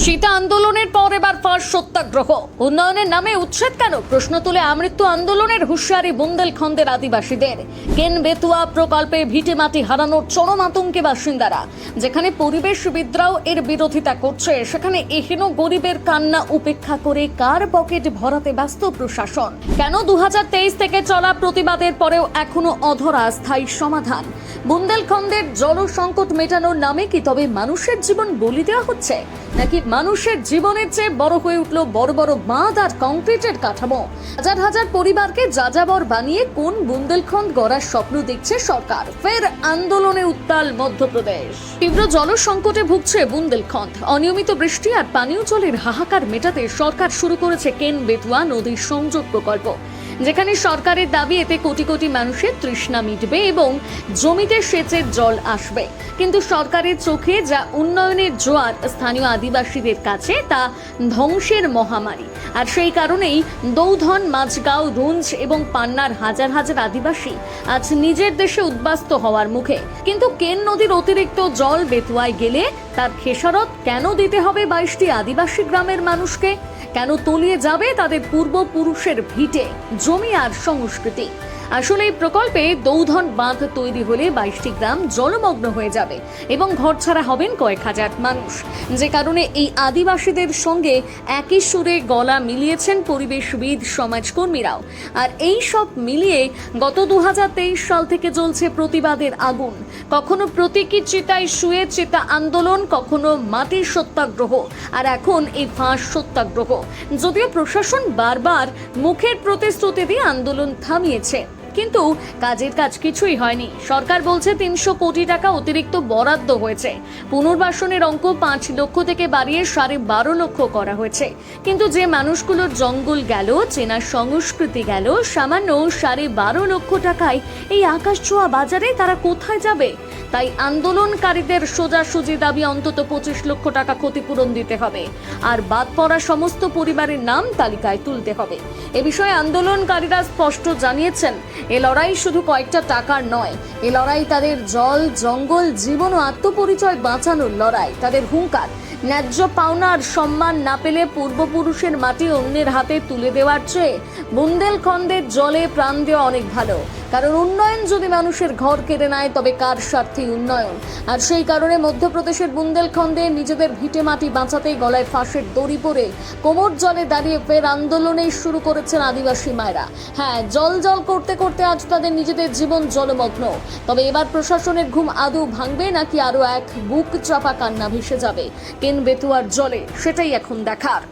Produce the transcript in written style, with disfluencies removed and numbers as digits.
চিতা আন্দোলনের পর এবার ফাঁস সত্যাগ্রহ। উন্নয়নের নামে উচ্ছেদ কেন প্রশ্ন তুলে আমৃত্যু আন্দোলনের হুঁশিয়ারি বুন্দেলখন্দের আদিবাসীদের। কেন বেতুয়া প্রকল্পে ভিটে মাটি হারানোর চরম আতঙ্কে বাসিন্দারা। যেখানে পরিবেশবিদরাও এর বিরোধিতা করছে, সেখানে এহেন গরিবের কান্না উপেক্ষা করে কার পকেট ভরাতে ব্যস্ত প্রশাসন। কেন 2023 থেকে চলা প্রতিবাদের পরেও এখনো অধরা স্থায়ী সমাধান? বুন্দেলখন্দের জল সংকট মেটানোর নামে কি তবে মানুষের জীবন বলি দেওয়া হচ্ছে, নাকি মানুষের জীবনের চেয়ে বড় হয়ে উঠল বড় বড় বাঁধ আর কংক্রিটের কাঠামো? হাজার হাজার পরিবারকে যাযাবর বানিয়ে কোন বুন্দেলখন্ড গড়ার স্বপ্ন দেখছে সরকার? ফের আন্দোলনে উত্তাল মধ্যপ্রদেশ। তীব্র জল সংকটে ভুগছে বুন্দেলখন্ড। অনিয়মিত বৃষ্টি আর পানীয় জলের হাহাকার মেটাতে সরকার শুরু করেছে কেন বেতুয়া নদীর সংযোগ প্রকল্প, যেখানে সরকারের দাবি এতে কোটি কোটি মানুষের তৃষ্ণা মিটবে এবং জমিতে সেচের জল আসবে। কিন্তু সরকারের চোখে যা উন্নয়নের জোয়ার, স্থানীয় আদিবাসীদের কাছে তা ধ্বংসের মহামারী। আর সেই কারণেই দৌধন, মাঝগাঁও, রুঞ্জ এবং পান্নার হাজার হাজার আদিবাসী আজ নিজের দেশে উদ্বাস্তু হওয়ার মুখে। কিন্তু কেন নদীর অতিরিক্ত জল বেতুয়ায় গেলে তার খেসারত কেন দিতে হবে 22টি আদিবাসী গ্রামের মানুষকে? কেন তলিয়ে যাবে তাদের পূর্বপুরুষের ভিটে, জমি আর সংস্কৃতি? আসলে এই প্রকল্পে দৌধন বাঁধ তৈরি হলে 22টি গ্রাম জলমগ্ন হয়ে যাবে এবং ঘরছাড়া হবেন কয়েক হাজার মানুষ। যে কারণে এই আদিবাসীদের সঙ্গে একই সুরে গলা মিলিয়েছেন পরিবেশবিদ, সমাজকর্মীরাও। আর এই সব মিলিয়ে গত 2023 সাল থেকে জ্বলছে প্রতিবাদের আগুন। কখনো প্রতীকী চিতায় শুয়ে চিতা আন্দোলন, কখনো মাটির সত্যাগ্রহ, আর এখন এই ফাঁস সত্যাগ্রহ। যদিও প্রশাসন বারবার মুখের প্রতিশ্রুতি দিয়ে আন্দোলন থামিয়েছে, কিন্তু কাজের কাজ কিছুই হয়নি। সরকার বলছে 300 কোটি টাকা অতিরিক্ত বরাদ্দ হয়েছে। পুনর্বাসনের অঙ্ক 5 লক্ষ থেকে বাড়িয়ে 12.5 লক্ষ করা হয়েছে। কিন্তু যে মানুষগুলোর জঙ্গল গেল, চেনা সংস্কৃতি গেল, সামান্য 12.5 লক্ষ টাকায় এই আকাশ ছোঁয়া বাজারে তারা কোথায় যাবে? তাই আন্দোলনকারীদের সোজাসুজি দাবি অন্তত 25 লক্ষ টাকা ক্ষতিপূরণ দিতে হবে, আর বাদ পড়া সমস্ত পরিবারের নাম তালিকায় তুলতে হবে। এ বিষয়ে আন্দোলনকারীরা স্পষ্ট জানিয়েছেন, এ লড়াই শুধু কয়েকটা টাকার নয়, এ লড়াই তাদের জল, জঙ্গল, জীবন ও আত্মপরিচয় বাঁচানোর লড়াই। তাদের হুঙ্কার, ন্যায্য পাওনার সম্মান না পেলে পূর্বপুরুষের মাটি অন্যের হাতে তুলে দেওয়ার চেয়ে বুন্দেলখন্ডের জলে প্রাণ দেওয়া অনেক ভালো। কারণ উন্নয়ন যদি মানুষের ঘর কেড়ে নেয়, তবে কার স্বার্থে উন্নয়ন? আর সেই কারণে মধ্যপ্রদেশের বুন্দেলখন্ডে নিজেদের ভিটে মাটি বাঁচাতেই গলায় ফাঁসের দড়ি পরে কোমর জলে দাঁড়িয়ে ফের আন্দোলনে শুরু করেছেন আদিবাসী মায়েরা। হ্যাঁ, জল জল করতে করতে আজ তাদের নিজেদের জীবন জলমগ্ন। তবে এবার প্রশাসনের ঘুম আদৌ ভাঙবে, নাকি আরো এক বুক চাপা কান্না ভেসে যাবে কেন বেতুয়ার জলে? সেটাই এখন দেখার।